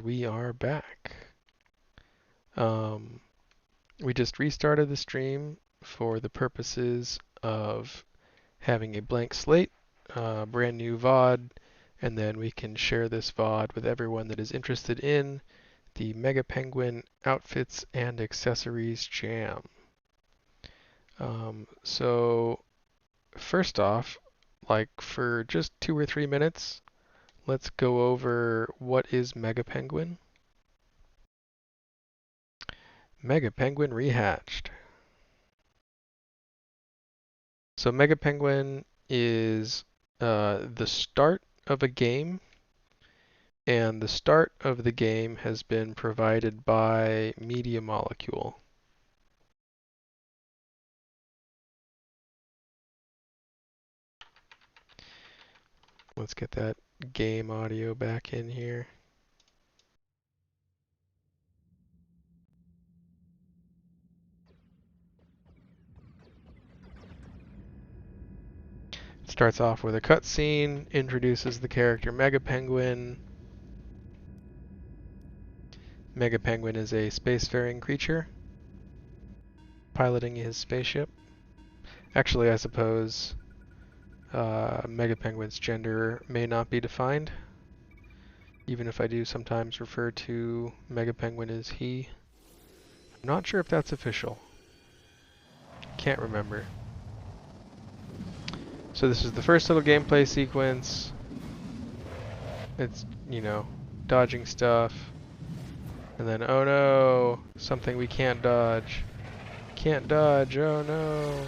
we are back. We just restarted the stream for the purposes of having a blank slate, brand new VOD, and then we can share this VOD with everyone that is interested in the Mega Penguin Outfits and Accessories Jam. So first off, like for just 2 or 3 minutes, let's go over what is Mega Penguin. Mega Penguin Rehatched. So Mega Penguin is the start of a game, and the start of the game has been provided by Media Molecule. Let's get that game audio back in here. It starts off with a cutscene, introduces the character Mega Penguin. Mega Penguin is a spacefaring creature piloting his spaceship. Actually, I suppose Mega Penguin's gender may not be defined, even if I do sometimes refer to Mega Penguin as he. I'm not sure if that's official. Can't remember. So this is the first little gameplay sequence. It's, you know, dodging stuff. And then, oh no, something we can't dodge. Can't dodge, oh no.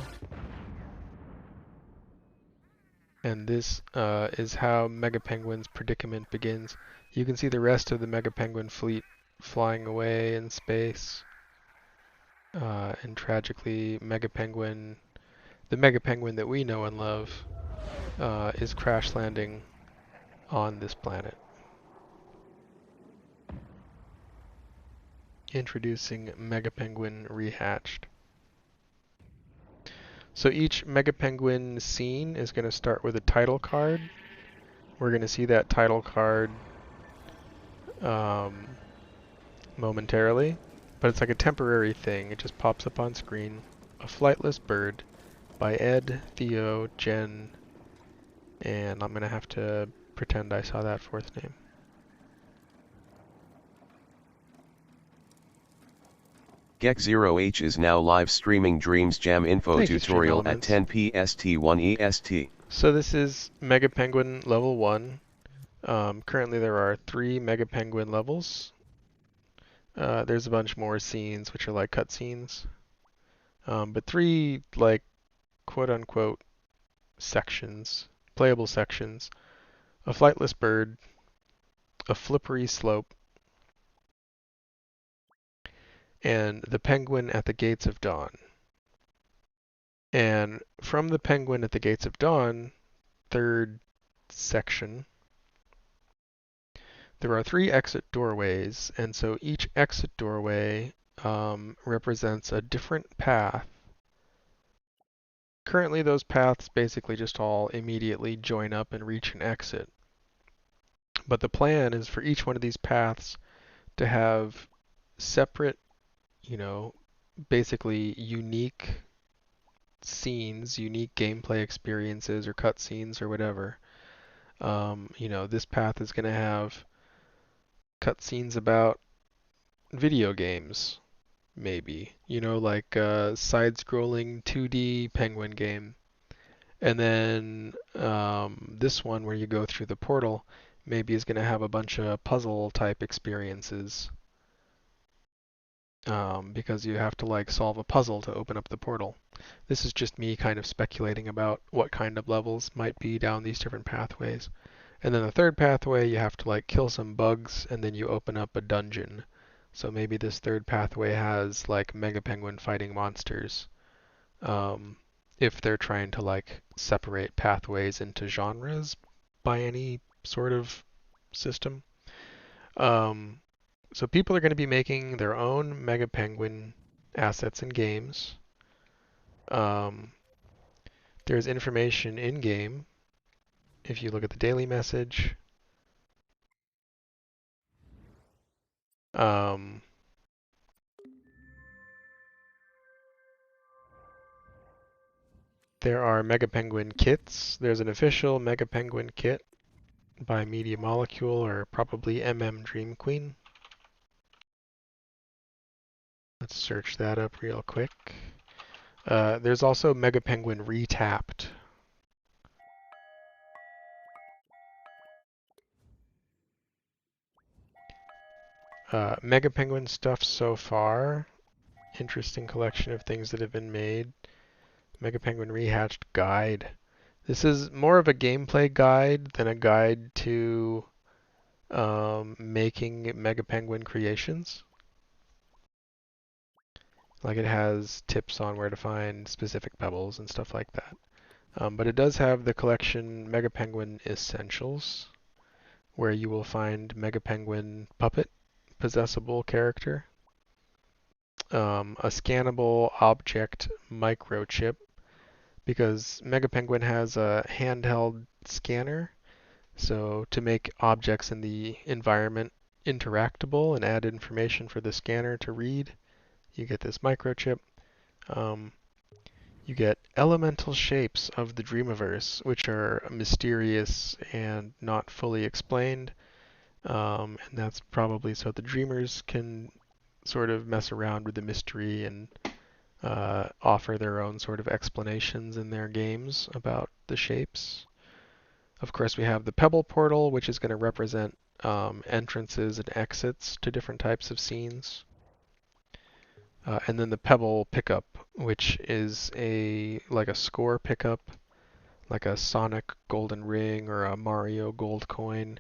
And this is how Mega Penguin's predicament begins. You can see the rest of the Mega Penguin fleet flying away in space. And tragically, Mega Penguin, the Mega Penguin that we know and love, is crash landing on this planet. Introducing Mega Penguin Rehatched. So each Mega Penguin scene is going to start with a title card. We're going to see that title card momentarily, but it's like a temporary thing. It just pops up on screen. A Flightless Bird by Ed, Theo, Jen, and I'm going to have to pretend I saw that fourth name. Gek0h is now live streaming Dreams Jam info Thank you, tutorial at Stream 10 PST 1 EST. So this is Mega Penguin level 1. Currently there are 3 Mega Penguin levels. There's a bunch more scenes which are like cutscenes. But 3 like quote-unquote sections, playable sections. A Flightless Bird, a Flippery Slope, and the Penguin at the Gates of Dawn. And from the Penguin at the Gates of Dawn, third section, there are 3 exit doorways, and so each exit doorway represents a different path. Currently those paths basically just all immediately join up and reach an exit. But the plan is for each one of these paths to have separate, you know, basically unique scenes, unique gameplay experiences or cutscenes or whatever. You know, this path is going to have cutscenes about video games, maybe. You know, like a side-scrolling 2D Penguin game. And then this one where you go through the portal maybe is going to have a bunch of puzzle type experiences. Because you have to like solve a puzzle to open up the portal. This is just me kind of speculating about what kind of levels might be down these different pathways. And then the third pathway, you have to like kill some bugs and then you open up a dungeon. So maybe this third pathway has like Mega Penguin fighting monsters. If they're trying to like separate pathways into genres by any sort of system. So people are going to be making their own Mega Penguin assets and games. There's information in game. If you look at the daily message, Um, there are Mega Penguin kits. There's an official Mega Penguin kit by Media Molecule, or probably Dream Queen. Let's search that up real quick. There's also Mega Penguin Retapped. Mega Penguin stuff so far. Interesting collection of things that have been made. Mega Penguin Rehatched Guide. This is more of a gameplay guide than a guide to making Mega Penguin creations. Like, it has tips on where to find specific pebbles and stuff like that. But it does have the collection Mega Penguin Essentials, where you will find Mega Penguin Puppet, possessable character, a scannable object microchip, because Mega Penguin has a handheld scanner, so to make objects in the environment interactable and add information for the scanner to read, you get this microchip. You get elemental shapes of the Dreamiverse, which are mysterious and not fully explained. And that's probably so the dreamers can sort of mess around with the mystery and offer their own sort of explanations in their games about the shapes. Of course, we have the Pebble Portal, which is going to represent entrances and exits to different types of scenes. And then the Pebble Pickup, which is like a score pickup, like a Sonic Golden Ring or a Mario Gold Coin.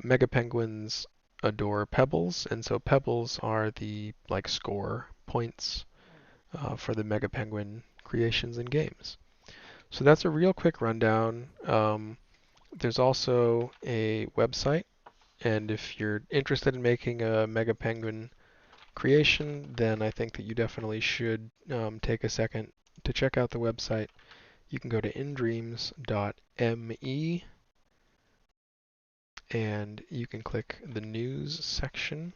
Mega Penguins adore pebbles, and so pebbles are the like score points for the Mega Penguin creations and games. So that's a real quick rundown. There's also a website, and if you're interested in making a Mega Penguin creation, then I think that you definitely should take a second to check out the website. You can go to indreams.me and you can click the news section.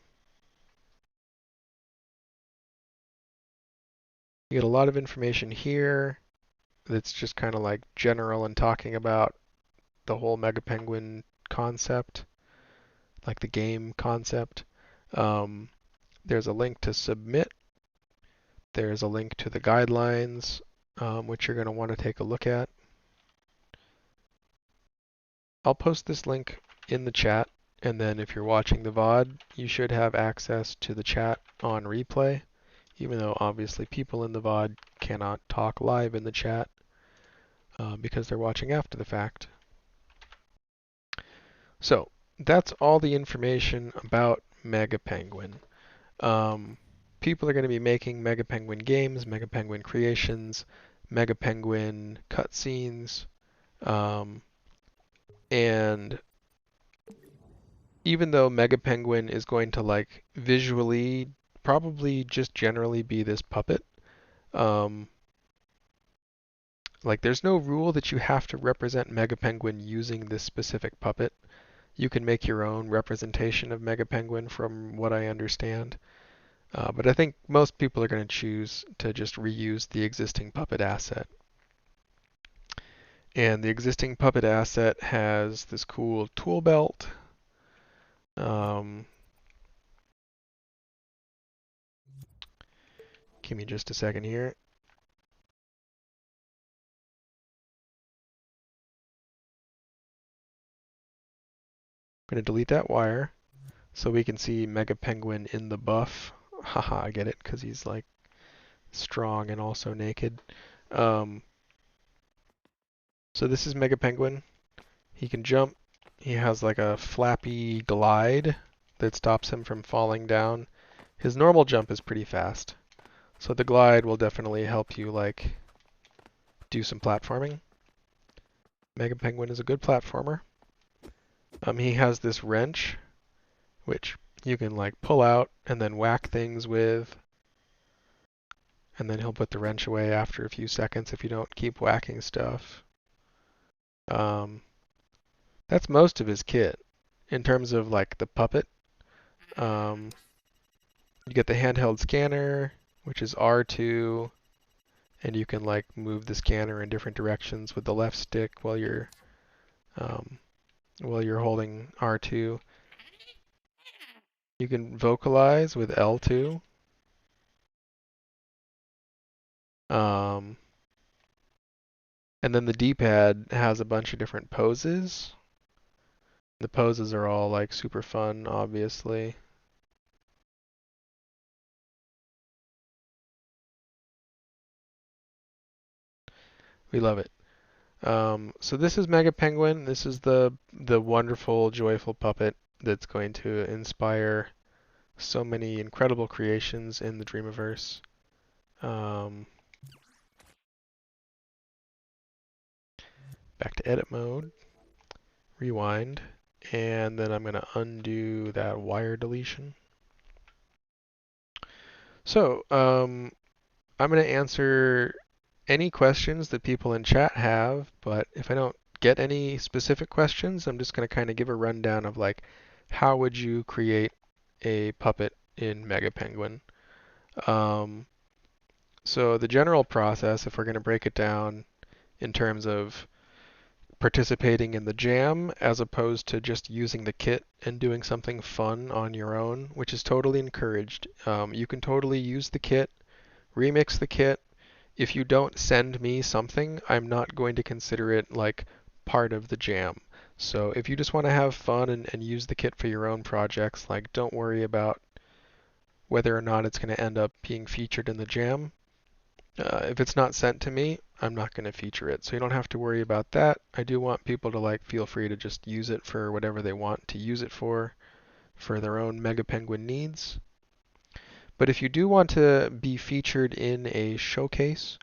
You get a lot of information here that's just kind of like general and talking about the whole Mega Penguin concept, like the game concept. There's a link to submit. There's a link to the guidelines, which you're going to want to take a look at. I'll post this link in the chat, and then if you're watching the VOD, you should have access to the chat on replay, even though obviously people in the VOD cannot talk live in the chat because they're watching after the fact. So that's all the information about Mega Penguin. People are going to be making Mega Penguin games, Mega Penguin creations, Mega Penguin cutscenes, and even though Mega Penguin is going to like visually probably just generally be this puppet, like there's no rule that you have to represent Mega Penguin using this specific puppet. You can make your own representation of Mega Penguin from what I understand. But I think most people are going to choose to just reuse the existing puppet asset. And the existing puppet asset has this cool tool belt. Give me just a second here. I'm going to delete that wire so we can see Mega Penguin in the buff. Haha, I get it, because he's like strong and also naked. So this is Mega Penguin. He can jump. He has like a flappy glide that stops him from falling down. His normal jump is pretty fast, so the glide will definitely help you like do some platforming. Mega Penguin is a good platformer. He has this wrench, which you can like pull out and then whack things with, and then he'll put the wrench away after a few seconds if you don't keep whacking stuff. That's most of his kit in terms of like the puppet. You get the handheld scanner, which is R2, and you can like move the scanner in different directions with the left stick um, while you're holding R2. You can vocalize with L2. Um, and then the D-pad has a bunch of different poses. The poses are all like super fun, obviously. We love it. So this is Mega Penguin. This is the wonderful, joyful puppet that's going to inspire so many incredible creations in the Dreamiverse. Back to edit mode, rewind, and then I'm going to undo that wire deletion. So I'm going to answer any questions that people in chat have, but if I don't get any specific questions, I'm just going to kind of give a rundown of like how would you create a puppet in Mega Penguin. So the general process, if we're going to break it down in terms of participating in the jam as opposed to just using the kit and doing something fun on your own, which is totally encouraged. You can totally use the kit, remix the kit. If you don't send me something, I'm not going to consider it like part of the jam. So if you just want to have fun and use the kit for your own projects, like don't worry about whether or not it's going to end up being featured in the jam. If it's not sent to me, I'm not going to feature it. So you don't have to worry about that. I do want people to like feel free to just use it for whatever they want to use it for their own Mega Penguin needs. But if you do want to be featured in a showcase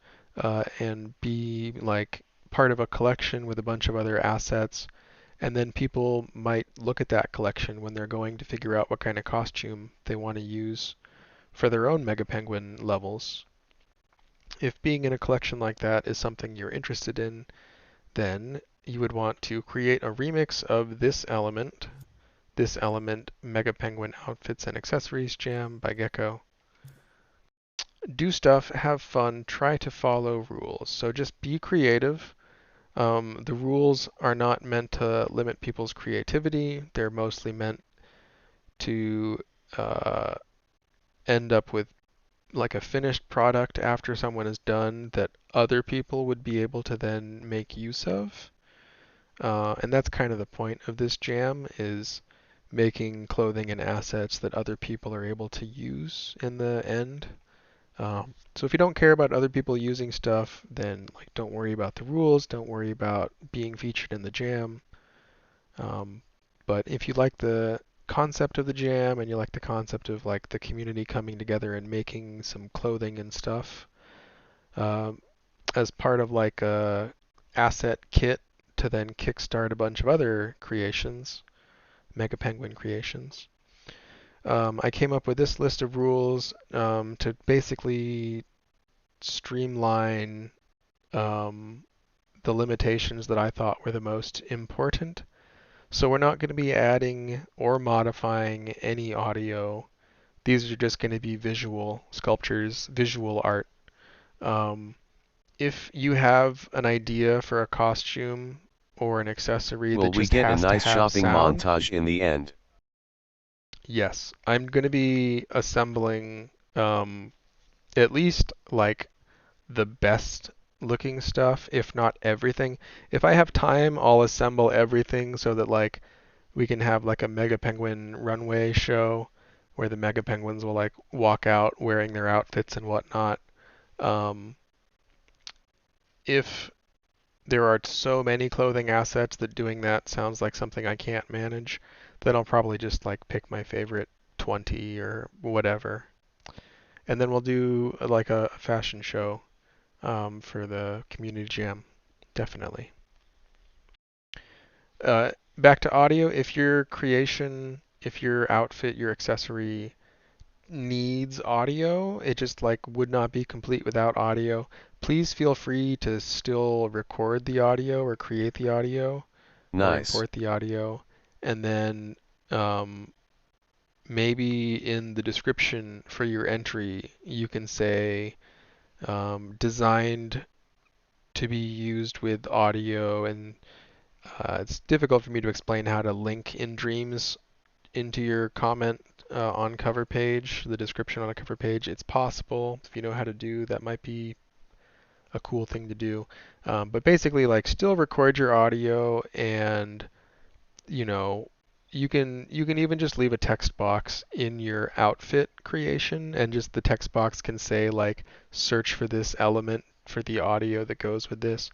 and be like part of a collection with a bunch of other assets, and then people might look at that collection when they're going to figure out what kind of costume they want to use for their own Mega Penguin levels. If being in a collection like that is something you're interested in, then you would want to create a remix of this element Mega Penguin Outfits and Accessories Jam by Gecko. Do stuff, have fun, try to follow rules. So just be creative. The rules are not meant to limit people's creativity. They're mostly meant to end up with like a finished product after someone is done that other people would be able to then make use of. And that's kind of the point of this jam is making clothing and assets that other people are able to use in the end. So if you don't care about other people using stuff, then like don't worry about the rules, don't worry about being featured in the jam. But if you like the concept of the jam and you like the concept of like the community coming together and making some clothing and stuff as part of like a asset kit to then kickstart a bunch of other creations, Mega Penguin creations. I came up with this list of rules to basically streamline the limitations that I thought were the most important. So we're not going to be adding or modifying any audio. These are just going to be visual sculptures, visual art. If you have an idea for a costume or an accessory Will that we just get a has to nice have shopping sound, montage in the end? yes, I'm going to be assembling at least like the best looking stuff, if not everything. If I have time, I'll assemble everything so that like we can have like a Mega Penguin runway show where the Mega Penguins will like walk out wearing their outfits and whatnot. Um, if there are so many clothing assets that doing that sounds like something I can't manage, then I'll probably just like pick my favorite 20 or whatever. And then we'll do like a fashion show for the community jam. Definitely. Back to audio. If your creation, if your outfit, your accessory needs audio, it just like would not be complete without audio. Please feel free to still record the audio or create the audio or Nice. import the audio, and then um, maybe in the description for your entry, you can say designed to be used with audio, and it's difficult for me to explain how to link in Dreams into your comment on cover page, the description on a cover page. It's possible. If you know how to do, that might be a cool thing to do. But basically, like, still record your audio, and you know, you can even just leave a text box in your outfit creation, and just the text box can say like search for this element for the audio that goes with this.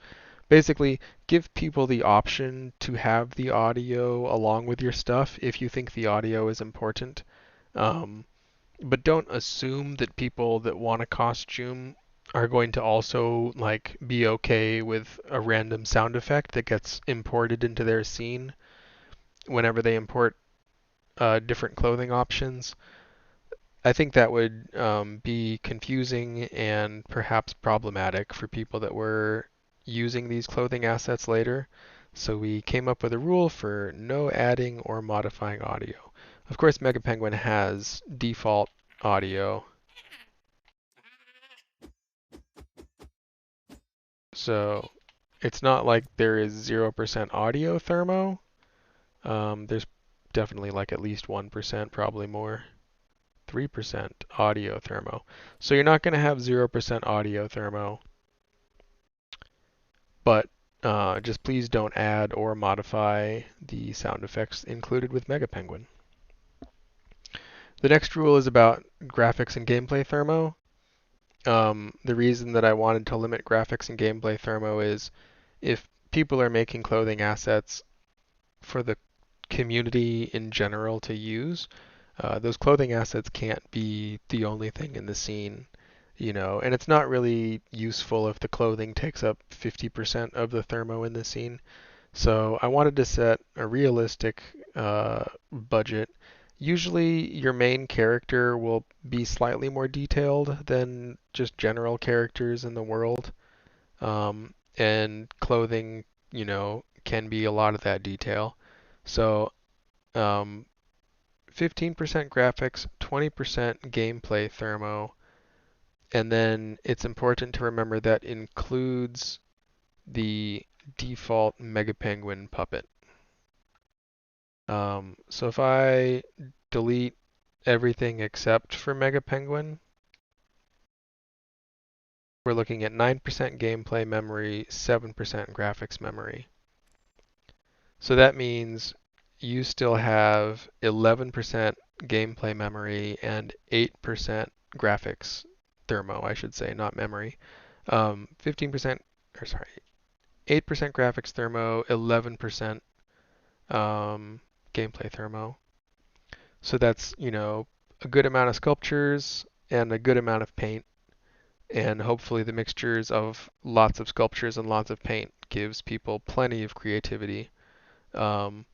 Basically, give people the option to have the audio along with your stuff if you think the audio is important. Um, but don't assume that people that want a costume are going to also like be okay with a random sound effect that gets imported into their scene whenever they import different clothing options. I think that would be confusing and perhaps problematic for people that were using these clothing assets later. So we came up with a rule for no adding or modifying audio. Of course, MegaPenguin has default audio, so it's not like there is 0% audio thermo. There's definitely like at least 1%, probably more. 3% audio thermo. So you're not going to have 0% audio thermo, but just please don't add or modify the sound effects included with MegaPenguin. The next rule is about graphics and gameplay thermo. The reason that I wanted to limit graphics and gameplay thermo is if people are making clothing assets for the community in general to use, those clothing assets can't be the only thing in the scene, and it's not really useful if the clothing takes up 50% of the thermo in the scene. So I wanted to set a realistic budget. Usually your main character will be slightly more detailed than just general characters in the world. And clothing, can be a lot of that detail. So 15% graphics, 20% gameplay thermo, and then it's important to remember that includes the default Mega Penguin puppet. So if I delete everything except for Mega Penguin, we're looking at 9% gameplay memory, 7% graphics memory. So that means you still have 11% gameplay memory and 8% graphics thermo, I should say, not memory. 15%, or sorry, 8% graphics thermo, 11% gameplay thermo. So that's, a good amount of sculptures and a good amount of paint. And hopefully the mixtures of lots of sculptures and lots of paint gives people plenty of creativity. Um,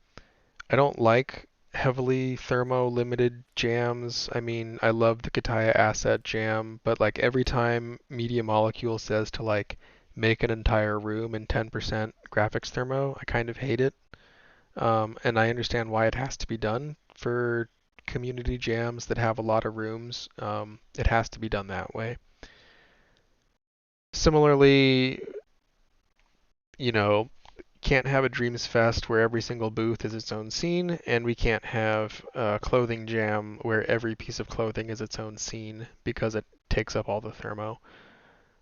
I don't like heavily thermo limited jams. I mean, I love the Kataya asset jam, but like every time Media Molecule says to like make an entire room in 10% graphics thermo, I kind of hate it. And I understand why it has to be done for community jams that have a lot of rooms. It has to be done that way. Similarly, you know, can't have a Dreams Fest where every single booth is its own scene, and we can't have a clothing jam where every piece of clothing is its own scene because it takes up all the thermo.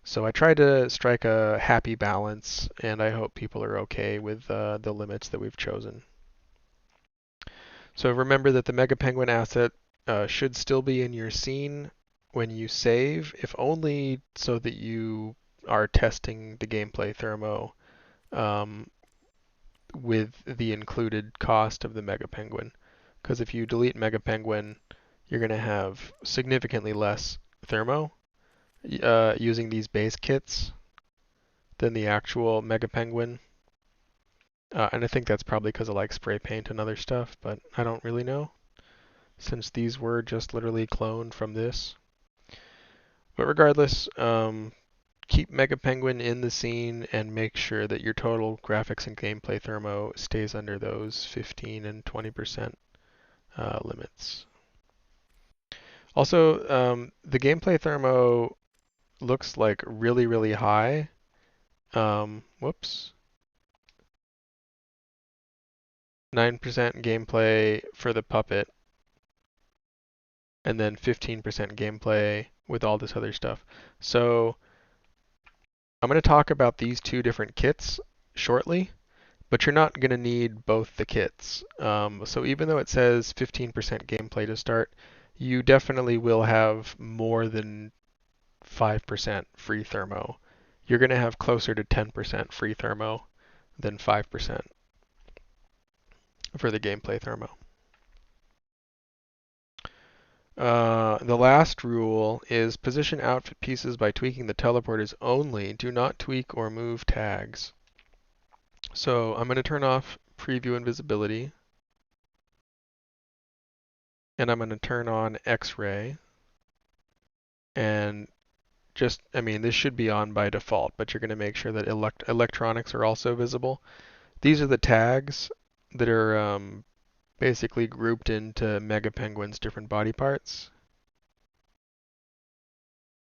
So I tried to strike a happy balance, and I hope people are okay with the limits that we've chosen. So remember that the Mega Penguin asset should still be in your scene when you save, if only so that you are testing the gameplay thermo um, with the included cost of the Mega Penguin. Because if you delete Mega Penguin, you're going to have significantly less thermo using these base kits than the actual Mega Penguin. And I think that's probably because of like spray paint and other stuff, but I don't really know, since these were just literally cloned from this. But regardless, keep Mega Penguin in the scene and make sure that your total graphics and gameplay thermo stays under those 15 and 20% limits. Also, the gameplay thermo looks like really, really high. Whoops. 9% gameplay for the puppet, and then 15% gameplay with all this other stuff. So I'm going to talk about these two different kits shortly, but you're not going to need both the kits. So even though it says 15% gameplay to start, you definitely will have more than 5% free thermo. You're going to have closer to 10% free thermo than 5% for the gameplay thermo. The last rule is position outfit pieces by tweaking the teleporters only. Do not tweak or move tags. So I'm going to turn off preview invisibility, and I'm going to turn on X-ray. And just, I mean, this should be on by default, but you're going to make sure that electronics are also visible. These are the tags that are basically grouped into Mega Penguin's different body parts.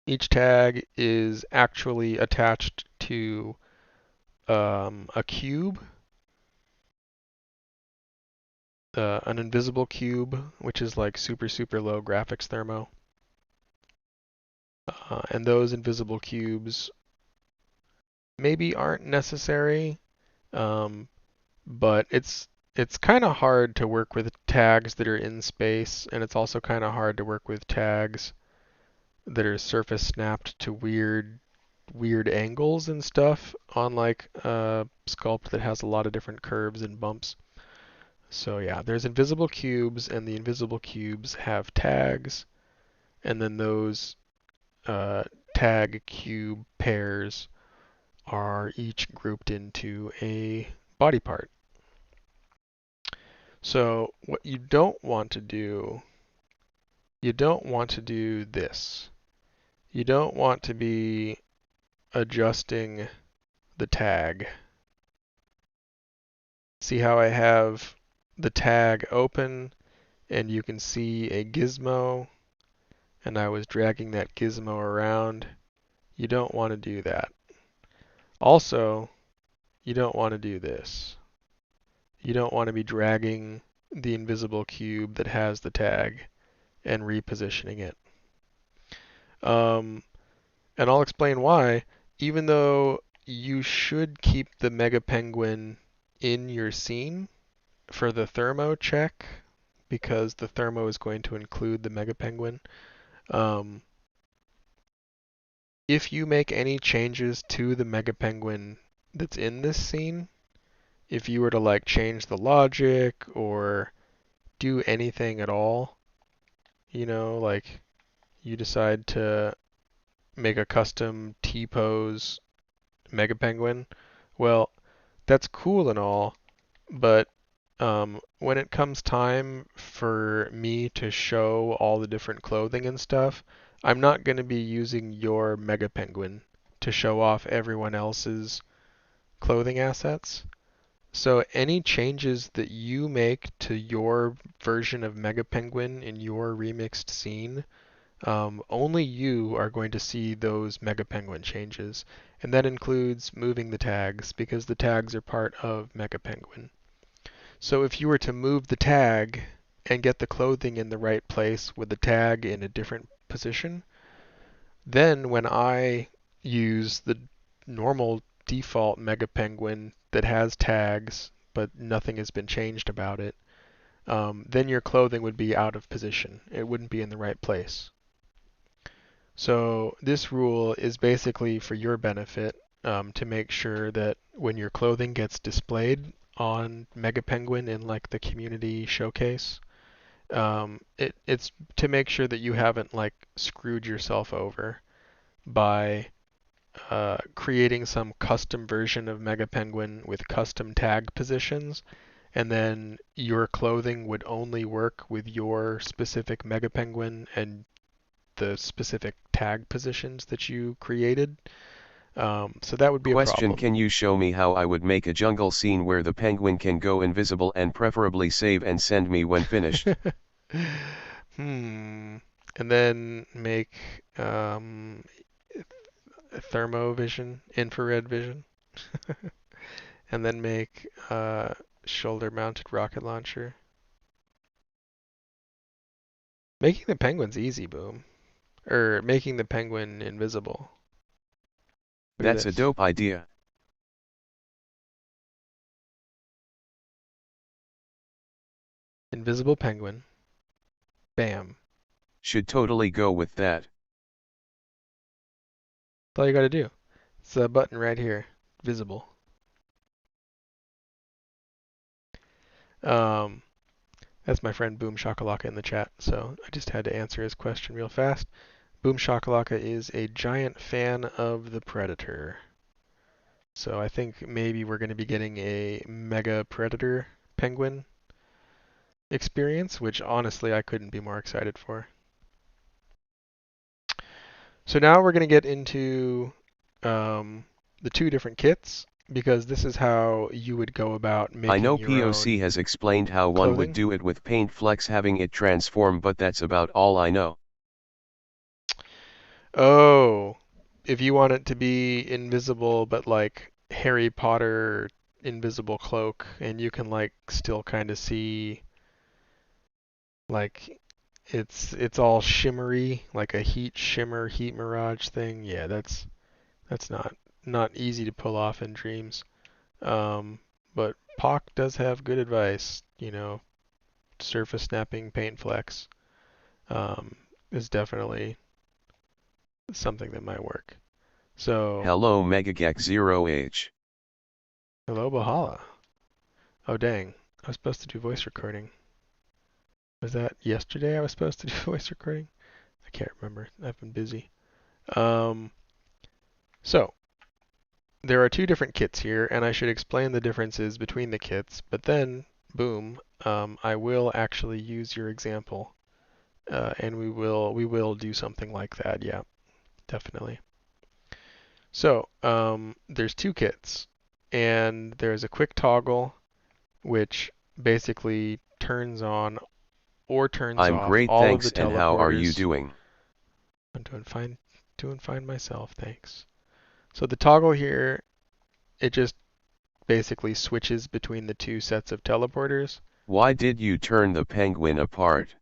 Each tag is actually attached to a cube, an invisible cube, which is like super, super low graphics thermo. And those invisible cubes maybe aren't necessary, but it's kind of hard to work with tags that are in space, and it's also kind of hard to work with tags that are surface snapped to weird angles and stuff on like a sculpt that has a lot of different curves and bumps. So yeah, there's invisible cubes, and the invisible cubes have tags, and then those tag cube pairs are each grouped into a body part. So what you don't want to do, you don't want to do this. You don't want to be adjusting the tag. See how I have the tag open and you can see a gizmo, and I was dragging that gizmo around? You don't want to do that. Also, you don't want to do this. You don't want to be dragging the invisible cube that has the tag and repositioning it. And I'll explain why. Even though you should keep the Mega Penguin in your scene for the thermo check, because the thermo is going to include the Mega Penguin. If you make any changes to the Mega Penguin that's in this scene, if you were to like change the logic or do anything at all, like you decide to make a custom T-pose Mega Penguin, well, that's cool and all, but when it comes time for me to show all the different clothing and stuff, I'm not going to be using your Mega Penguin to show off everyone else's clothing assets. So any changes that you make to your version of Mega Penguin in your remixed scene, only you are going to see those Mega Penguin changes. And that includes moving the tags, because the tags are part of Mega Penguin. So if you were to move the tag and get the clothing in the right place with the tag in a different position, then when I use the normal default Mega Penguin that has tags but nothing has been changed about it, then your clothing would be out of position. It wouldn't be in the right place. So this rule is basically for your benefit, to make sure that when your clothing gets displayed on Mega Penguin in like the community showcase, it's to make sure that you haven't like screwed yourself over by creating some custom version of Mega Penguin with custom tag positions, and then your clothing would only work with your specific Mega Penguin and the specific tag positions that you created. So that would be a Question: problem. Can you show me how I would make a jungle scene where the penguin can go invisible, and preferably save and send me when finished? Hmm. and then make thermovision, infrared vision, and then make shoulder-mounted rocket launcher. Making the penguin's easy, Boom. Or making the penguin invisible. Look at That's a this. dope idea. Invisible penguin. Bam. Should totally go with that. That's all you gotta do. It's a button right here. Visible. Um, that's my friend Boom Shakalaka in the chat, so I just had to answer his question real fast. Boom Shakalaka is a giant fan of the Predator. So I think maybe we're going to be getting a Mega Predator penguin experience, which honestly I couldn't be more excited for. So now we're going to get into the two different kits, because this is how you would go about I know making your POC own has explained how one would clothing. do it with PaintFlex having it transform, but that's about all I know. Oh, if you want it to be invisible, but like Harry Potter invisible cloak, and you can like still kind of see like it's all shimmery, like a heat shimmer, heat mirage thing. Yeah, that's not easy to pull off in Dreams. Um, but Pock does have good advice. Surface snapping paint flex um, is definitely something that might work. So, Hello Megageck0H. hello, Bahala. Oh, dang. I was supposed to do voice recording. Was that yesterday I was supposed to do voice recording? I can't remember. I've been busy. Um, so, there are two different kits here, and I should explain the differences between the kits, but then, boom, I will actually use your example, and we will do something like that. Yeah, definitely. So, there's two kits, and there's a quick toggle, which basically turns on or turns I'm off great, all of thanks, the and how are you teleporters. doing? I'm doing fine myself, thanks. So the toggle here, it just basically switches between the two sets of teleporters. Why did you turn the penguin apart?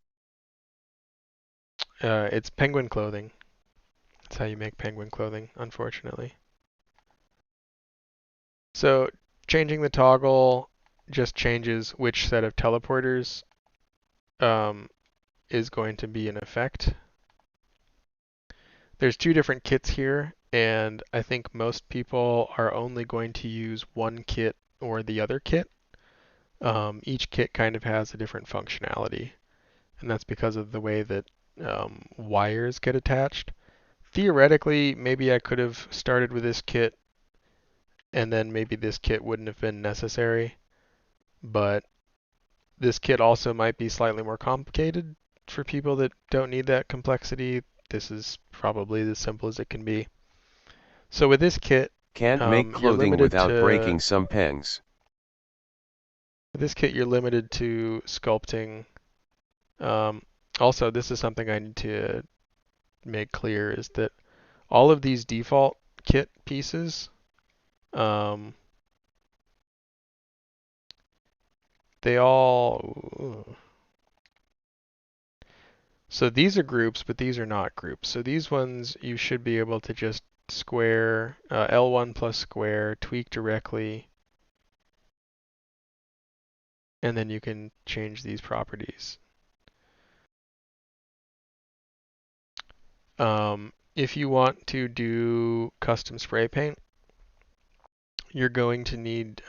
It's penguin clothing. That's how you make penguin clothing, unfortunately. So changing the toggle just changes which set of teleporters um, is going to be in effect. There's two different kits here, and I think most people are only going to use one kit or the other kit. Each kit kind of has a different functionality, and that's because of the way that wires get attached. Theoretically, maybe I could have started with this kit, and then maybe this kit wouldn't have been necessary, but this kit also might be slightly more complicated for people that don't need that complexity. This is probably as simple as it can be. So with this kit, Can't make you're clothing limited without to breaking some pengs. sculpting. Um, Also, this is something I need to make clear is that all of these default kit pieces, um, they all. So these are groups, but these are not groups. So these ones you should be able to just square L1 plus square, tweak directly, and then you can change these properties. If you want to do custom spray paint, you're going to need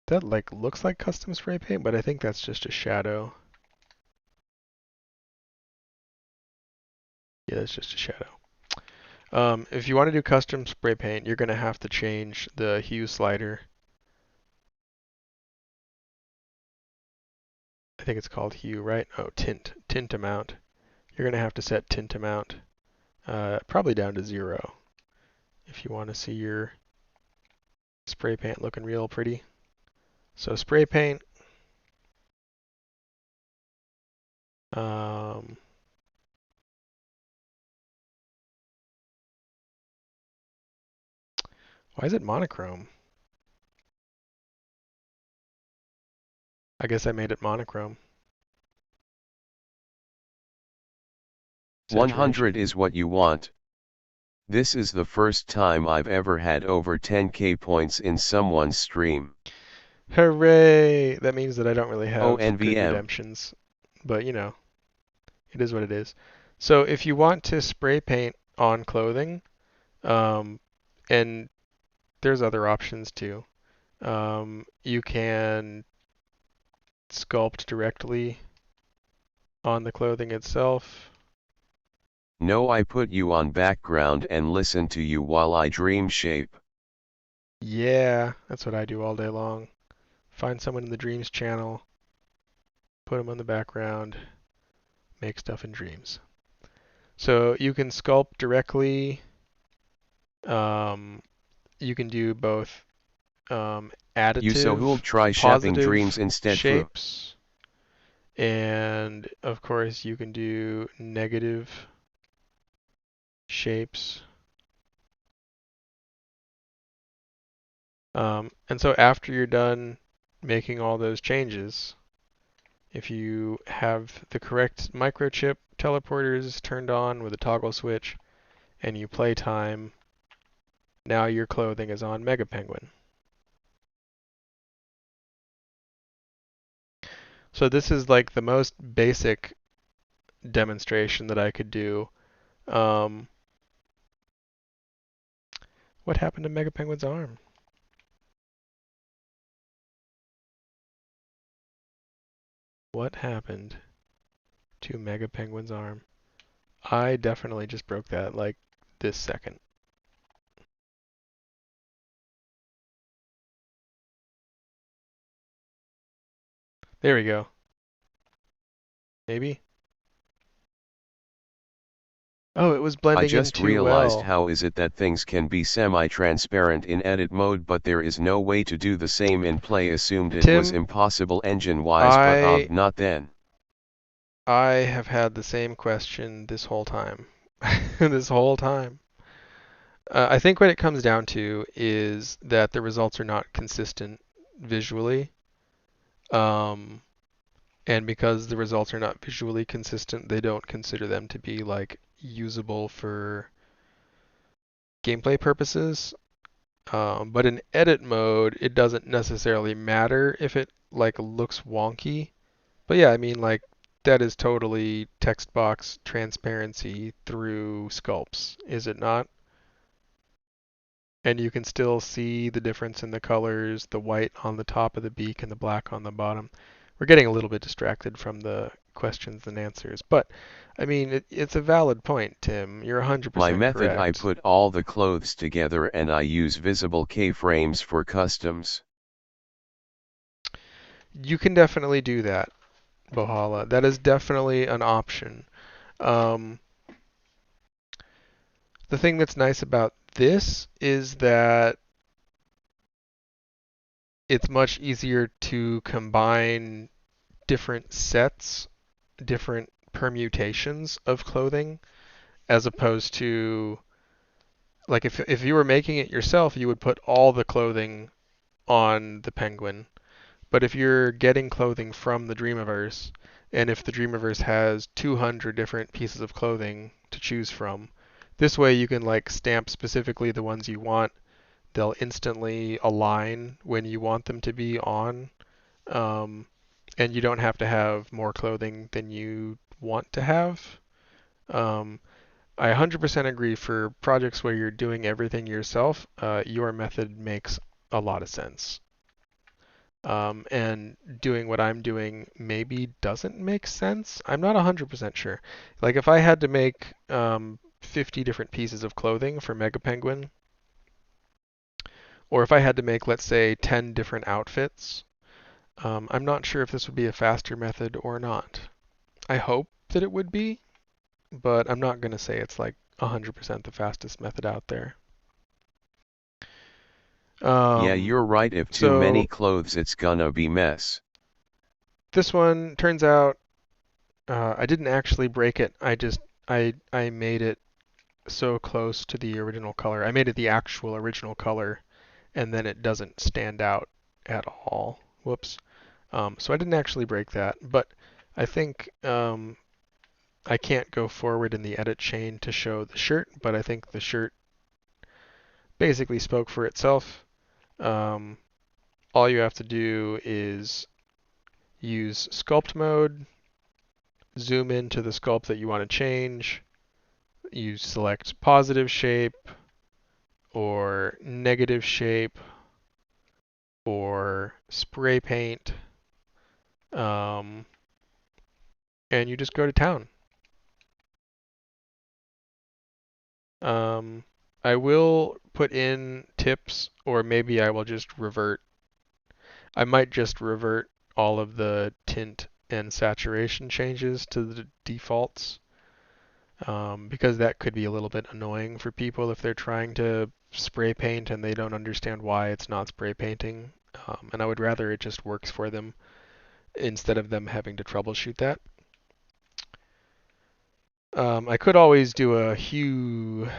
that like looks like custom spray paint, but I think that's just a shadow. Yeah, that's just a shadow. If you want to do custom spray paint, you're going to have to change the hue slider. I think it's called hue, right? Oh, tint amount. You're going to have to set tint amount probably down to 0 if you want to see your spray paint looking real pretty. So spray paint, Um, why is it monochrome? I guess I made it monochrome. 100 Saturation. is what you want. This is the first time I've ever had over 10k points in someone's stream. Hooray! That means that I don't really Oh have good NVM. redemptions. But, you know, it is what it is. So if you want to spray paint on clothing, um, and there's other options too. You can sculpt directly on the clothing itself. No, I put you on background and listen to you while I dream shape. Yeah, that's what I do all day long. Find someone in the Dreams channel, put them on the background, make stuff in Dreams. So you can sculpt directly. Um, you can do both You so who'll additive, try shopping dreams positive instead foo. shapes, and of course you can do negative shapes. And so after you're done making all those changes, if you have the correct microchip teleporters turned on with a toggle switch and you play time, now your clothing is on Mega Penguin. So this is like the most basic demonstration that I could do. Um, what happened to Mega Penguin's arm? What happened to Mega Penguin's arm? I definitely just broke that like this second. There we go. Maybe? Oh, it was I blending in just too realized well. how is it that things can be semi-transparent in edit mode but there is no way to do the same in play. Assumed it was Tim, impossible engine wise but I not then. I have had the same question this whole time. This whole time. I think what it comes down to is that the results are not consistent visually. Um, and because the results are not visually consistent, they don't consider them to be like usable for gameplay purposes. But in edit mode, it doesn't necessarily matter if it like looks wonky. But yeah, I mean like that is totally text box transparency through sculpts, is it not? And you can still see the difference in the colors, the white on the top of the beak and the black on the bottom. We're getting a little bit distracted from the questions and answers, but I mean, it's a valid point, Tim. You're My 100% method, I correct. put all the clothes together and I use visible keyframes for customs. You can definitely do that, Bohala. That is definitely an option. Um, the thing that's nice about this is that it's much easier to combine different sets, different permutations of clothing, as opposed to like if you were making it yourself, you would put all the clothing on the penguin. But if you're getting clothing from the Dreamiverse, and if the Dreamiverse has 200 different pieces of clothing to choose from, this way you can like stamp specifically the ones you want. They'll instantly align when you want them to be on, um, and you don't have to have more clothing than you want to have. Um, I 100% agree for projects where you're doing everything yourself, your method makes a lot of sense. And doing what I'm doing maybe doesn't make sense. I'm not 100% sure. Like if I had to make 50 different pieces of clothing for Mega Penguin, or if I had to make, let's say, 10 different outfits, I'm not sure if this would be a faster method or not. I hope that it would be, but I'm not going to say it's like 100% the fastest method out there. Yeah, Um, you're right, if too many so clothes it's gonna be mess. this one turns out I didn't actually break it. I made it so close to the original color. I made it the actual original color, and then it doesn't stand out at all. Whoops. So I didn't actually break that, but I think I can't go forward in the edit chain to show the shirt, but I think the shirt basically spoke for itself. Um, all you have to do is use sculpt mode, zoom into the sculpt that you want to change, you select positive shape or negative shape or spray paint, um, and you just go to town. Um, I will put in tips, or maybe I will just revert. I might just revert all of the tint and saturation changes to the defaults, because that could be a little bit annoying for people if they're trying to spray paint and they don't understand why it's not spray painting. And I would rather it just works for them instead of them having to troubleshoot that. I could always do a hue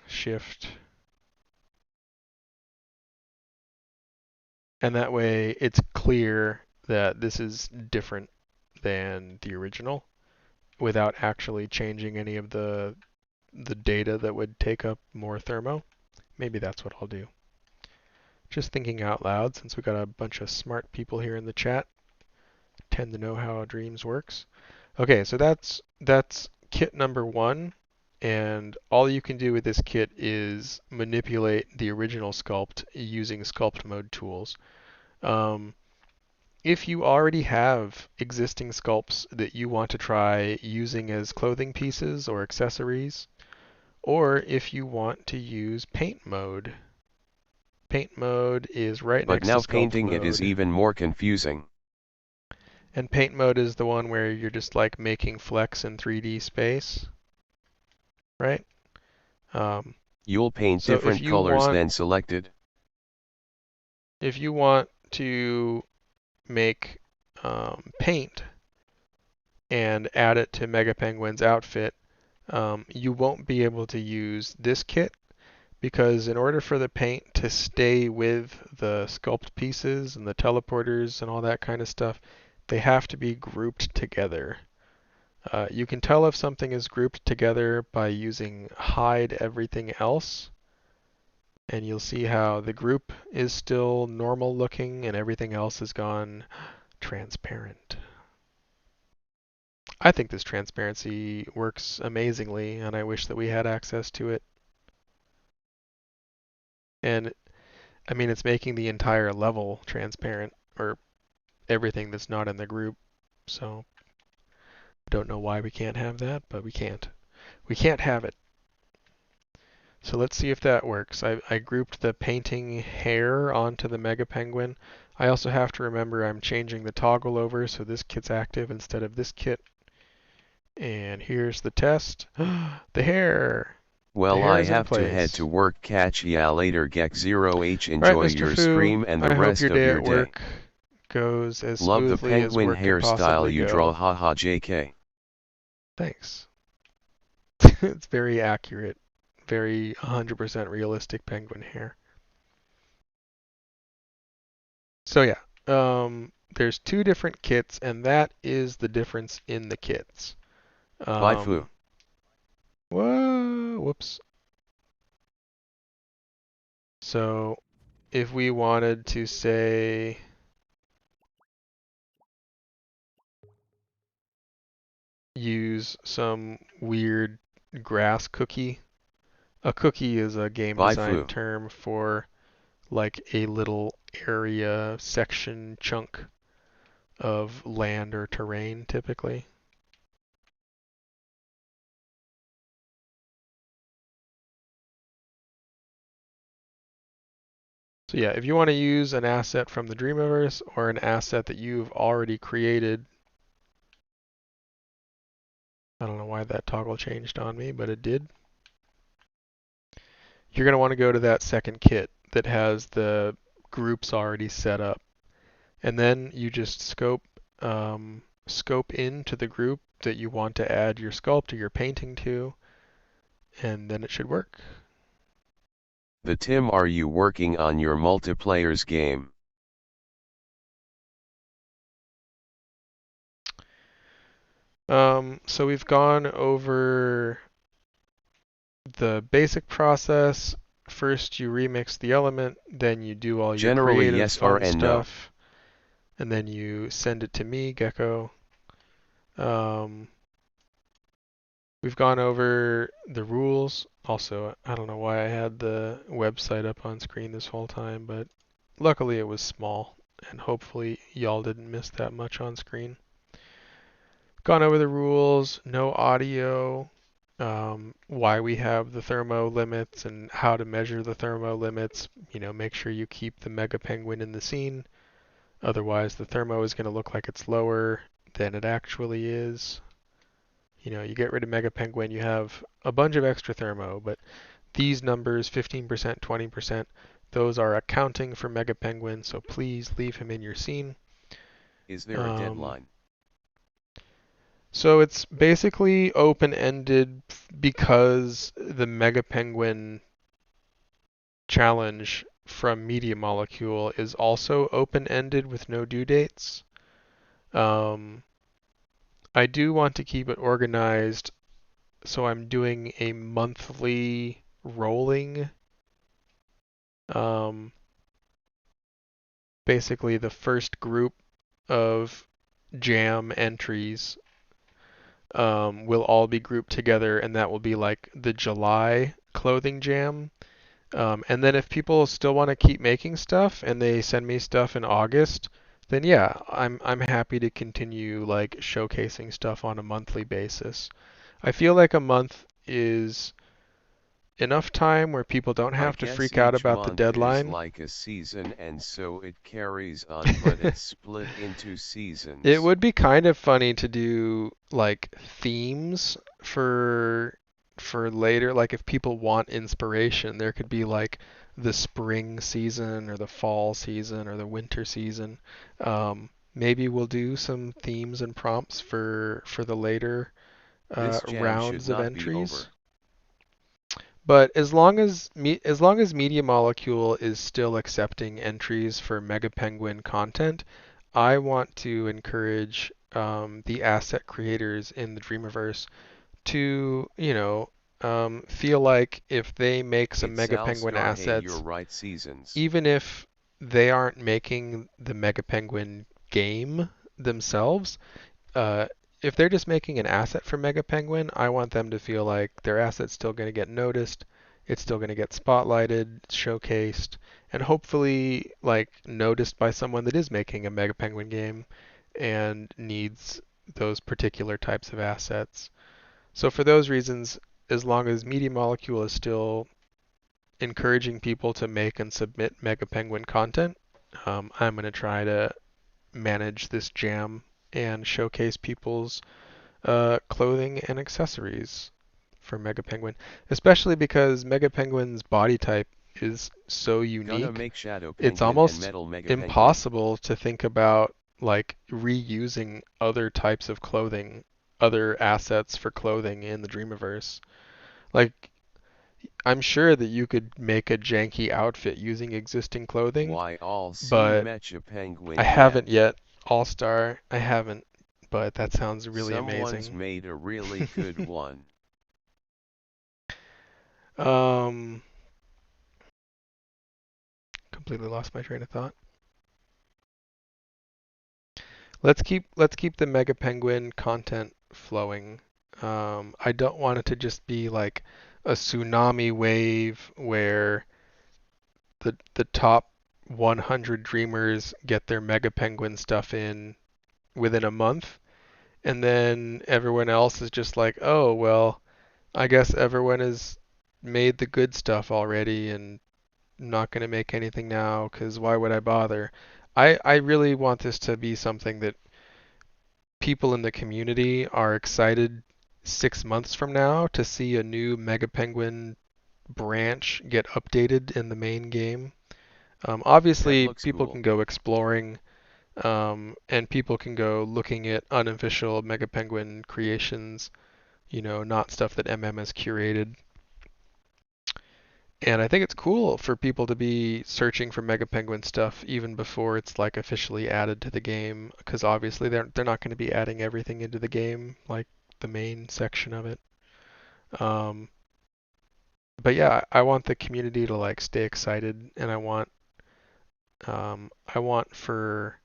shift, and that way it's clear that this is different than the original without actually changing any of the data that would take up more thermo. Maybe that's what I'll do. Just thinking out loud, since we got a bunch of smart people here in the chat, tend to know how Dreams works. Okay, so that's kit number 1, and all you can do with this kit is manipulate the original sculpt using sculpt mode tools. If you already have existing sculpts that you want to try using as clothing pieces or accessories, or if you want to use paint mode. Paint mode is right But next to now sculpt painting it is mode. even more confusing. And paint mode is the one where you're just like making flecks in 3D space, right? You'll paint So different colors than selected. if you want to make paint and add it to Mega Penguin's outfit, you won't be able to use this kit because in order for the paint to stay with the sculpt pieces and the teleporters and all that kind of stuff, they have to be grouped together. You can tell if something is grouped together by using hide everything else, and you'll see how the group is still normal looking and everything else has gone transparent. I think this transparency works amazingly, and I wish that we had access to it. And I mean, it's making the entire level transparent, or everything that's not in the group. So I don't know why we can't have that, but we can't. We can't have it. So let's see if that works. I grouped the painting hair onto the Mega Penguin. I also have to remember I'm changing the toggle over so this kit's active instead of this kit. And here's the test. The hair! The Well, hair I is in have to head place. to work. Catch ya later, Gek0h. All right, Enjoy Mr. your Fu, stream and the I hope rest your of day your at day. work goes as Love the smoothly as penguin work can hairstyle possibly you go. draw, haha JK. Thanks. It's very accurate. Very 100% realistic penguin hair. So yeah, there's 2 different kits, and that is the difference in the kits. Bye Fu. Whoa, whoops. So if we wanted to say use some weird grass cookie, a cookie is a game Bye design Fu. term for like a little area, section, chunk of land or terrain typically. So yeah, if you want to use an asset from the Dreamiverse or an asset that you've already created, I don't know why that toggle changed on me, but it did. You're going to want to go to that second kit that has the groups already set up. And then you just scope scope into the group that you want to add your sculpt or your painting to, and then it should work. The Tim, are you working on your multiplayers game? So we've gone over the basic process. First you remix the element, then you do all your Generally creative yes or fun and no. stuff, and then you send it to me, Gecko. Um, we've gone over the rules. Also, I don't know why I had the website up on screen this whole time, but luckily it was small, and hopefully y'all didn't miss that much on screen. Gone over the rules, no audio, why we have the thermo limits and how to measure the thermo limits. Make sure you keep the Mega Penguin in the scene. Otherwise, the thermo is going to look like it's lower than it actually is. You get rid of Mega Penguin, you have a bunch of extra thermo, but these numbers, 15%, 20%, those are accounting for Mega Penguin, so please leave him in your scene. Is there a Um, deadline? So it's basically open-ended because the Mega Penguin challenge from Media Molecule is also open-ended with no due dates. Um, I do want to keep it organized, so I'm doing a monthly rolling. Um, Basically, the first group of jam entries will all be grouped together, and that will be like the July clothing jam. And then if people still want to keep making stuff and they send me stuff in August, then yeah, I'm happy to continue like showcasing stuff on a monthly basis. I feel like a month is enough time where people don't I have to guess freak out each about the month is deadline. like a season and so it carries on, but it's split into It seasons. would be kind of funny to do like themes for later. Like if people want inspiration, there could be like the spring season or the fall season or the winter season. Maybe we'll do some themes and prompts for the later This jam should rounds of not be entries. over. But as long as Media Molecule is still accepting entries for Mega Penguin content, I want to encourage the asset creators in the Dreamiverse to, feel like if they make some It Mega sounds Penguin star, hey, you're assets, right, seasons. even if they aren't making the Mega Penguin game themselves, uh, if they're just making an asset for Mega Penguin, I want them to feel like their asset's still going to get noticed, it's still going to get spotlighted, showcased, and hopefully like noticed by someone that is making a Mega Penguin game and needs those particular types of assets. So for those reasons, as long as Media Molecule is still encouraging people to make and submit Mega Penguin content, I'm going to try to manage this jam and showcase people's clothing and accessories for Mega Penguin, especially because Mega Penguin's body type is so Gonna unique. make Shadow It's Penguin and almost Metal Mega Penguin. impossible to think about like reusing other types of clothing, other assets for clothing in the Dreamiverse. Like I'm sure that you could make a janky outfit using existing clothing, Why all see but Mecha I Penguin haven't yet? yet. All Star, I haven't, but that sounds really Someone's amazing. made a really good one. um, Completely lost my train of thought. Let's keep the Mega Penguin content flowing. I don't want it to just be like a tsunami wave where the top 100 dreamers get their Mega Penguin stuff in within a month, and then everyone else is just like, oh well, I guess everyone has made the good stuff already, and I'm not going to make anything now because why would I bother? I really want this to be something that people in the community are excited 6 months from now to see a new Mega Penguin branch get updated in the main game. That Obviously, looks people can cool. go exploring And people can go looking at unofficial Mega Penguin creations, not stuff that MM has curated. And I think it's cool for people to be searching for Mega Penguin stuff even before it's like officially added to the game, because obviously they're not going to be adding everything into the game, like the main section of it. Um, but yeah, I want the community to like stay excited, and I want for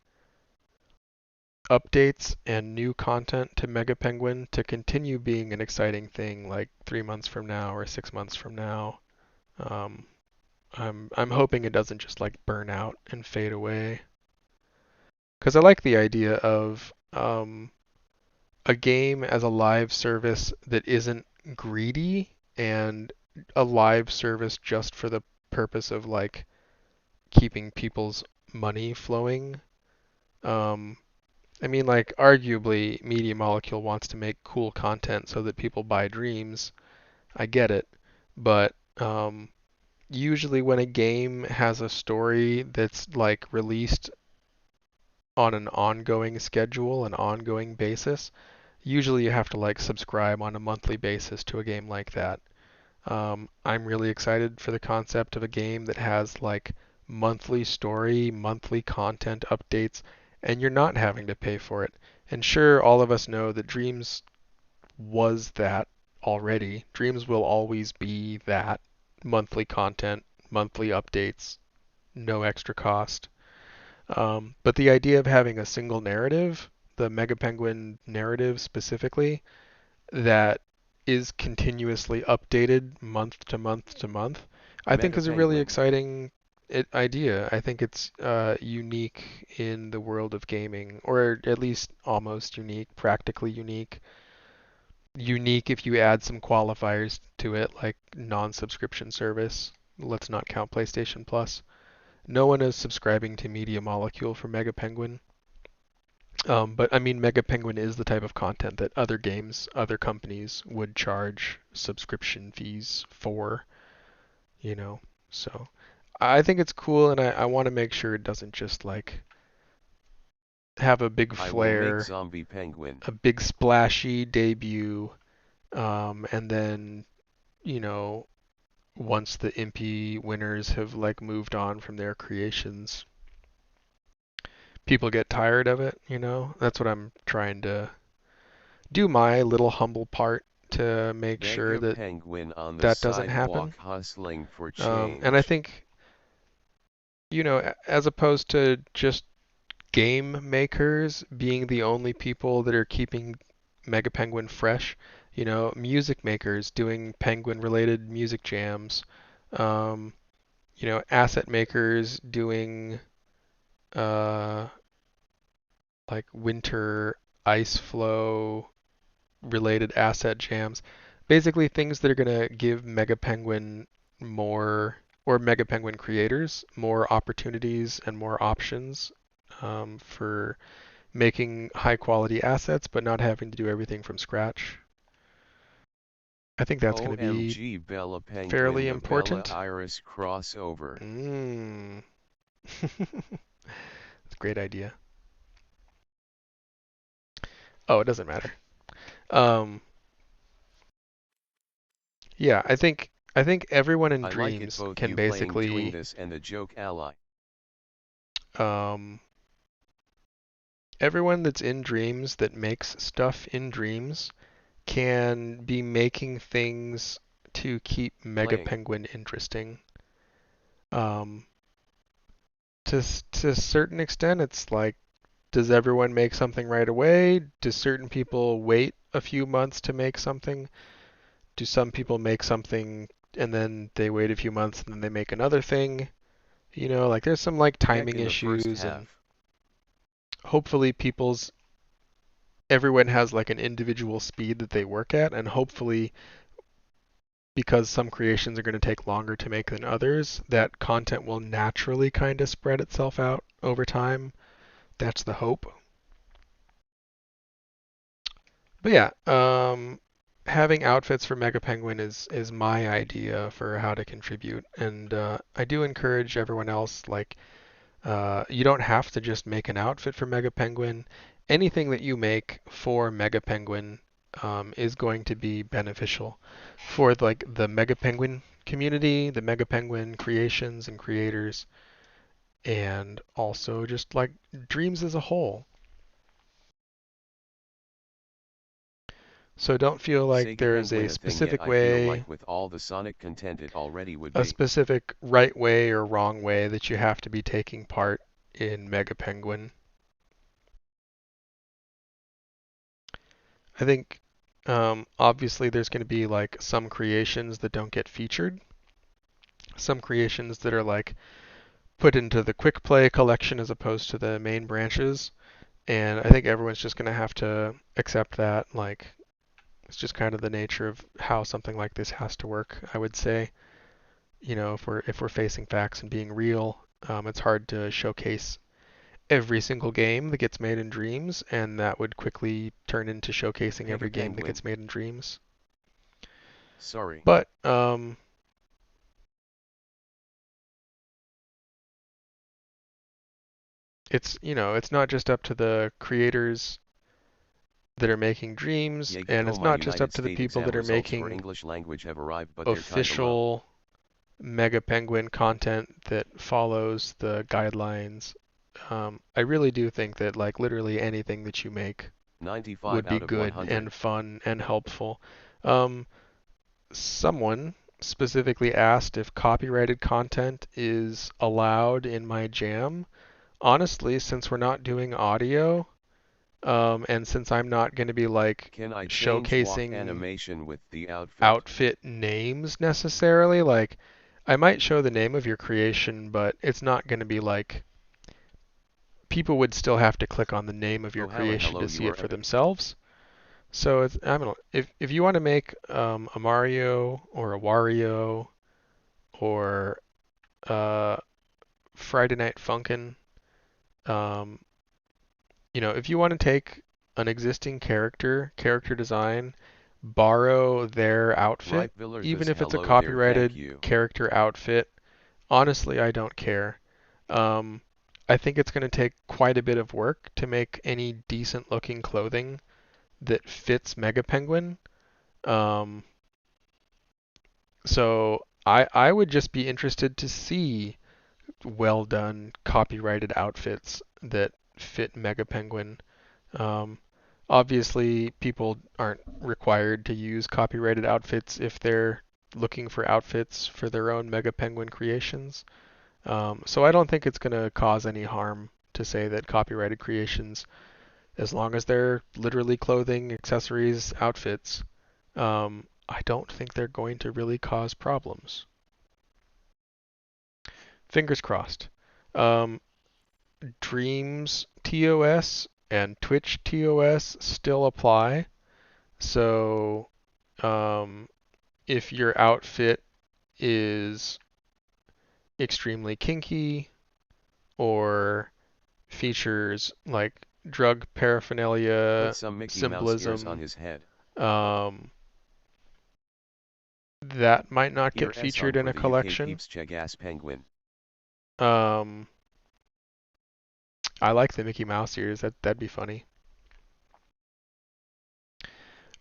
updates and new content to Mega Penguin to continue being an exciting thing like 3 months from now or 6 months from now. Um, I'm hoping it doesn't just like burn out and fade away. Because I like the idea of a game as a live service that isn't greedy and a live service just for the purpose of like keeping people's money flowing. Um, I mean, like, arguably, Media Molecule wants to make cool content so that people buy Dreams. I get it. But usually, when a game has a story that's like released on an ongoing schedule, an ongoing basis, usually you have to like subscribe on a monthly basis to a game like that. I'm really excited for the concept of a game that has like monthly story, monthly content updates, and you're not having to pay for it. And sure, all of us know that Dreams was that already. Dreams will always be that monthly content, monthly updates, no extra cost. But the idea of having a single narrative, the Mega Penguin narrative specifically, that is continuously updated month to month to month, I think Mega is a really Penguin. exciting idea. I think it's unique in the world of gaming, or at least almost unique, practically unique. Unique if you add some qualifiers to it, like non-subscription service. Let's not count PlayStation Plus. No one is subscribing to Media Molecule for Mega Penguin. But I mean, Mega Penguin is the type of content that other games, other companies would charge subscription fees for, you know. So I think it's cool, and I want to make sure it doesn't just like have a big I will make flare, Zombie Penguin. a big splashy debut, and then, you know, once the Impy winners have like moved on from their creations, people get tired of it, you know? That's what I'm trying to do, my little humble part to make sure Mega that Penguin on the that doesn't happen. sidewalk hustling for And I change. think, as opposed to just game makers being the only people that are keeping Mega Penguin fresh, music makers doing Penguin related music jams, um, asset makers doing uh, like winter ice flow related asset jams. Basically, things that are going to give Mega Penguin more, or Mega Penguin creators more opportunities and more options for making high quality assets, but not having to do everything from scratch. I think that's going to be OMG Bella Penguin, fairly the Bella important. Iris crossover. Mm. It's a great idea. Oh, it doesn't matter. Um, yeah, I think everyone in I like it Dreams both can you playing doing basically this and the joke ally. um, everyone that's in Dreams that makes stuff in Dreams can be making things to keep Mega Playing. Penguin interesting. Um, to a certain extent, it's like, does everyone make something right away? Do certain people wait a few months to make something? Do some people make something and then they wait a few months and then they make another thing? Like there's some like Heck timing in the first issues, and half. hopefully everyone has like an individual speed that they work at, and hopefully because some creations are going to take longer to make than others, that content will naturally kind of spread itself out over time. That's the hope. But yeah, having outfits for Mega Penguin is my idea for how to contribute, and I do encourage everyone else, like, You don't have to just make an outfit for Mega Penguin. Anything that you make for Mega Penguin is going to be beneficial for like the Mega Penguin community, the Mega Penguin creations and creators, and also just like Dreams as a whole. So don't feel like Sega there's a Penguin a thing, yet specific I feel way, like with all the Sonic content it already would a be. specific right way or wrong way that you have to be taking part in Mega Penguin. I think obviously there's going to be like some creations that don't get featured, some creations that are like put into the quick play collection as opposed to the main branches, and I think everyone's just going to have to accept that. Like it's just kind of the nature of how something like this has to work. I would say, if we're facing facts and being real, it's hard to showcase every single game that gets made in Dreams, and that would quickly turn into showcasing Mega every game that Penguin. gets made in Dreams. Sorry. But it's not just up to the creators that are making Dreams, and it's My not just up United to the States people exam that are results for making English language have arrived, but they're kinda low. official Mega Penguin content that follows the guidelines. I really do think that like literally anything that you make 95 would be out of good 100. and fun and helpful. Um, Someone specifically asked if copyrighted content is allowed in my jam. Honestly, since we're not doing audio, and since I'm not going to be like Can I change walk showcasing animation with the outfit? outfit names necessarily, like I might show the name of your creation, but it's not going to be like people would still have to click on the name of your Oh hella creation hello, to you see it are for epic. themselves. So it's I don't know if you want to make a Mario or a Wario or Friday Night Funkin', um, if you want to take an existing character design, borrow their outfit, Ripe Villers even says if it's a hello there, thank copyrighted you. character outfit, honestly, I don't care. Um, I think it's going to take quite a bit of work to make any decent looking clothing that fits Mega Penguin. Um, so I would just be interested to see well done copyrighted outfits that fit Mega Penguin. Um, Obviously, people aren't required to use copyrighted outfits if they're looking for outfits for their own Mega Penguin creations. So I don't think it's going to cause any harm to say that copyrighted creations, as long as they're literally clothing, accessories, outfits, I don't think they're going to really cause problems. Fingers crossed. Um, Dreams TOS and Twitch TOS still apply. So um, if your outfit is extremely kinky or features like drug Put paraphernalia some Mickey Mouse ears on symbolism, his head. um, that might not Ear get S on featured in for a the UK collection. peeps, check ass penguin. Um, I like the Mickey Mouse ears. That'd be funny.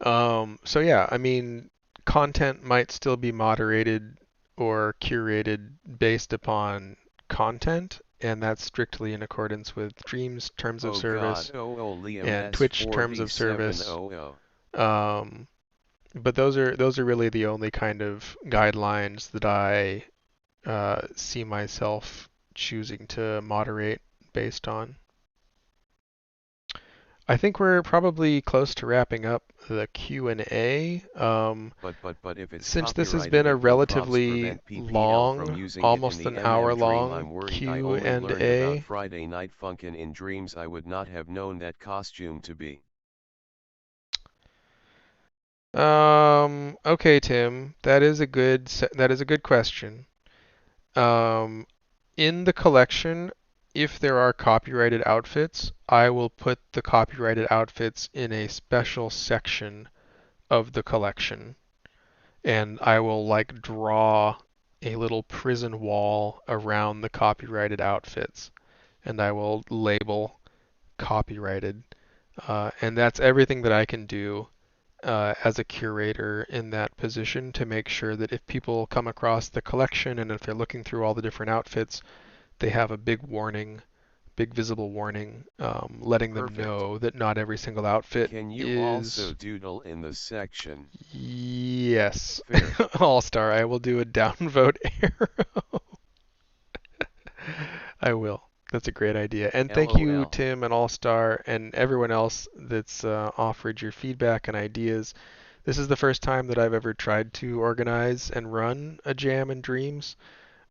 So yeah, I mean, content might still be moderated or curated based upon content, and that's strictly in accordance with Dream's terms of Oh god, service Liam and Twitch terms of service. S4V700. Um, but those are really the only kind of guidelines that I see myself choosing to moderate based on. I think we're probably close to wrapping up the Q&A. But if it's Since this has been copyrighted, a it will props relatively prevent PPL from long, using it in almost the an hour Dream. long I'm worried. I only learned about Q&A. Friday Night Funkin' in Dreams. I would not have known that costume to be. Okay, Tim, that is a good question. Um, in the collection, if there are copyrighted outfits, I will put the copyrighted outfits in a special section of the collection, and I will draw a little prison wall around the copyrighted outfits. and I will label copyrighted. And that's everything that I can do as a curator in that position to make sure that if people come across the collection and if they're looking through all the different outfits, they have a big warning, big visible warning, letting them Perfect. know that not every single outfit Can you also is. doodle in the section? Yes. Fair. All Star, I will do a downvote arrow. I will. That's a great idea. And thank you, LOL. Tim and All Star, and everyone else that's offered your feedback and ideas. This is the first time that I've ever tried to organize and run a jam in Dreams.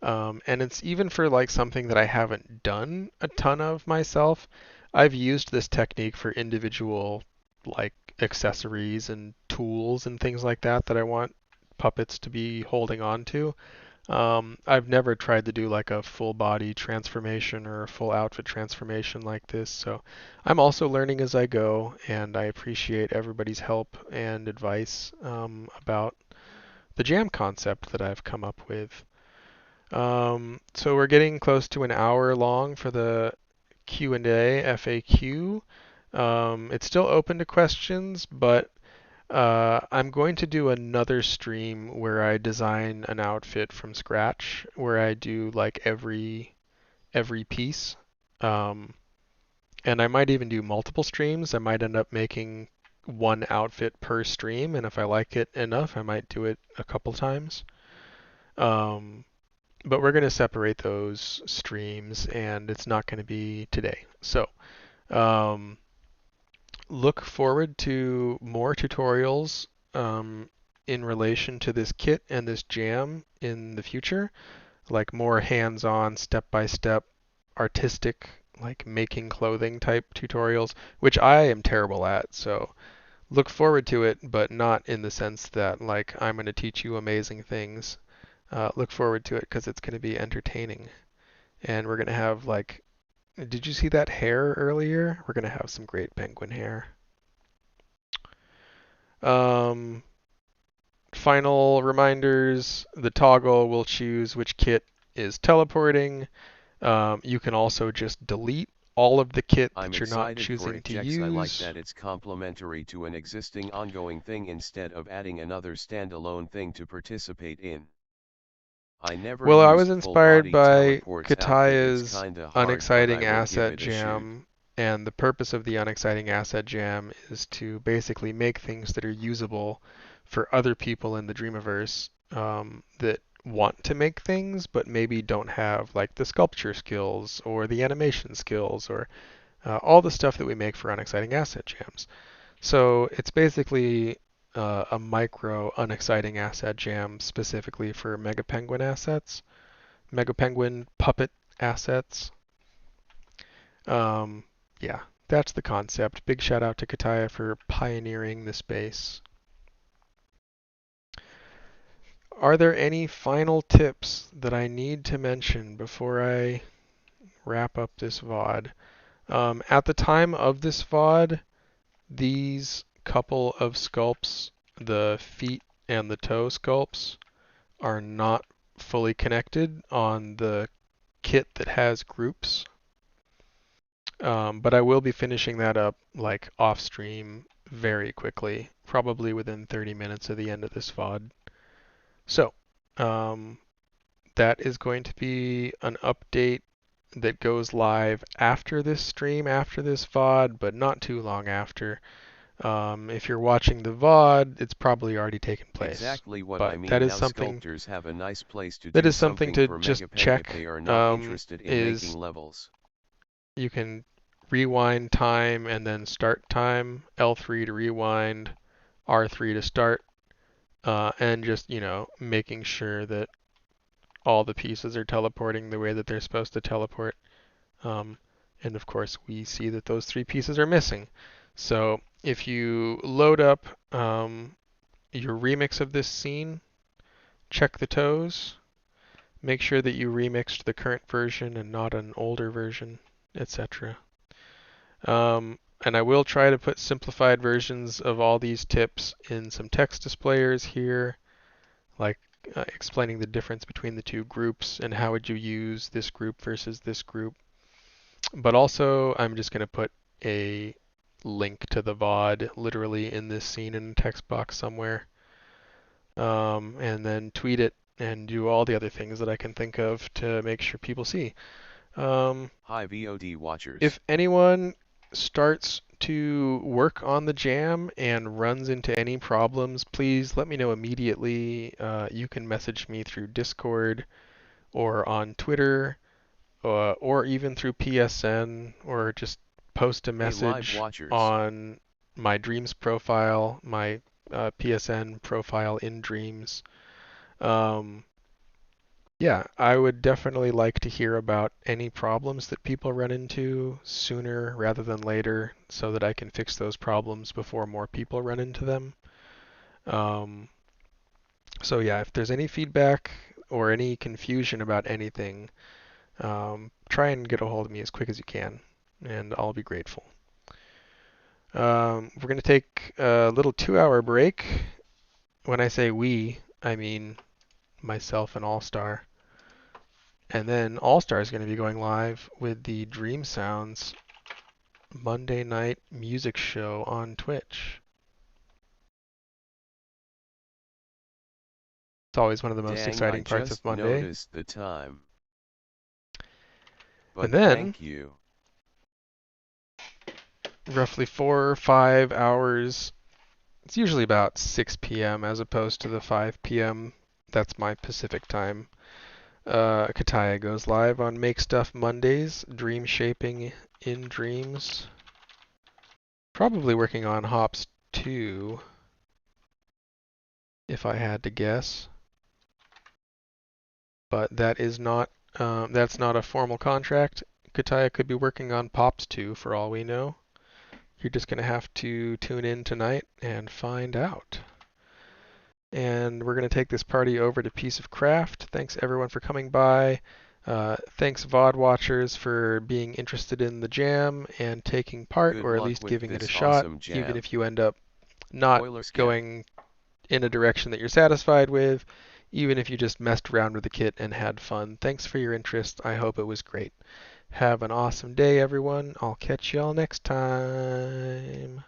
And it's even for like something that I haven't done a ton of myself. I've used this technique for individual like accessories and tools and things like that that I want puppets to be holding on to. I've never tried to do like a full body transformation or a full outfit transformation like this, so I'm also learning as I go, and I appreciate everybody's help and advice about the jam concept that I've come up with. So we're getting close to an hour long for the Q&A FAQ. It's still open to questions, but I'm going to do another stream where I design an outfit from scratch, where I do like every piece. Um, and I might even do multiple streams. I might end up making one outfit per stream, and if I like it enough, I might do it a couple times. Um, but we're going to separate those streams, and it's not going to be today. So, um, look forward to more tutorials in relation to this kit and this jam in the future, like more hands-on, step-by-step, artistic, like making clothing type tutorials, which I am terrible at. So look forward to it, but not in the sense that like I'm going to teach you amazing things. Look forward to it because it's going to be entertaining, and we're going to have like, did you see that hair earlier? We're going to have some great penguin hair. Um, Final reminders, the toggle will choose which kit is teleporting. You can also just delete all of the kit I'm that you're not excited for choosing it, to Jex. I like use. that it's complementary to an existing ongoing thing instead of adding another standalone thing to participate in. I never Well, I was used full inspired body by teleports outfit. It's Kataya's kinda hard, but I Unexciting will give Asset it a shoot. Jam, and the purpose of the Unexciting Asset Jam is to basically make things that are usable for other people in the Dreamiverse that want to make things but maybe don't have like the sculpture skills or the animation skills or all the stuff that we make for Unexciting Asset Jams. So it's basically a micro unexciting asset jam specifically for Mega Penguin assets, Mega Penguin puppet assets. Um, yeah, that's the concept. Big shout out to Kataya for pioneering the space. Are there any final tips that I need to mention before I wrap up this VOD? At the time of this VOD, these couple of sculpts, the feet and the toe sculpts, are not fully connected on the kit that has groups. But I will be finishing that up like off stream very quickly, probably within 30 minutes of the end of this VOD. So, um, that is going to be an update that goes live after this stream, after this VOD, but not too long after. If you're watching the VOD, it's probably already taken place. Exactly what I But that mean. is Now something sculptors have a nice place to that do is something something to for just Megapeng if check. they are not interested in making Is levels. you can rewind time and then start time, L3 to rewind, R3 to start, and just, making sure that all the pieces are teleporting the way that they're supposed to teleport. Um, and of course, we see that those three pieces are missing. So if you load up your remix of this scene, check the toes, make sure that you remixed the current version and not an older version, etc. And I will try to put simplified versions of all these tips in some text displayers here, like explaining the difference between the two groups and how would you use this group versus this group. But also, I'm just going to put a link to the VOD literally in this scene in a text box somewhere, and then tweet it and do all the other things that I can think of to make sure people see. Hi VOD watchers. If anyone starts to work on the jam and runs into any problems, please let me know immediately. You can message me through Discord or on Twitter, or even through PSN, or just post a Hey live message watchers. on my Dreams profile, my PSN profile in Dreams. Um, yeah, I would definitely like to hear about any problems that people run into sooner rather than later so that I can fix those problems before more people run into them. Um, so yeah, if there's any feedback or any confusion about anything, try and get a hold of me as quick as you can, and I'll be grateful. We're going to take a little 2 hour break. When I say we, I mean myself and All Star. And then All Star is going to be going live with the Dream Sounds Monday night music show on Twitch. It's always one of the most Dang, I exciting parts of just Monday. noticed the time. And But then, thank you. roughly 4 or 5 hours, it's usually about 6 p.m. as opposed to the 5 p.m. That's my Pacific time. Kataya goes live on Make Stuff Mondays, Dream Shaping in Dreams. Probably working on Hops 2, if I had to guess. But that's not a formal contract. Kataya could be working on Pops 2 for all we know. You're just going to have to tune in tonight and find out. And we're going to take this party over to Piece of Craft. Thanks everyone for coming by. Thanks VOD watchers for being interested in the jam and taking part, Good or at luck least with giving it a this shot, awesome even jam. if you end up not Spoiler skip. going in a direction that you're satisfied with, even if you just messed around with the kit and had fun. Thanks for your interest. I hope it was great. Have an awesome day, everyone. I'll catch y'all next time.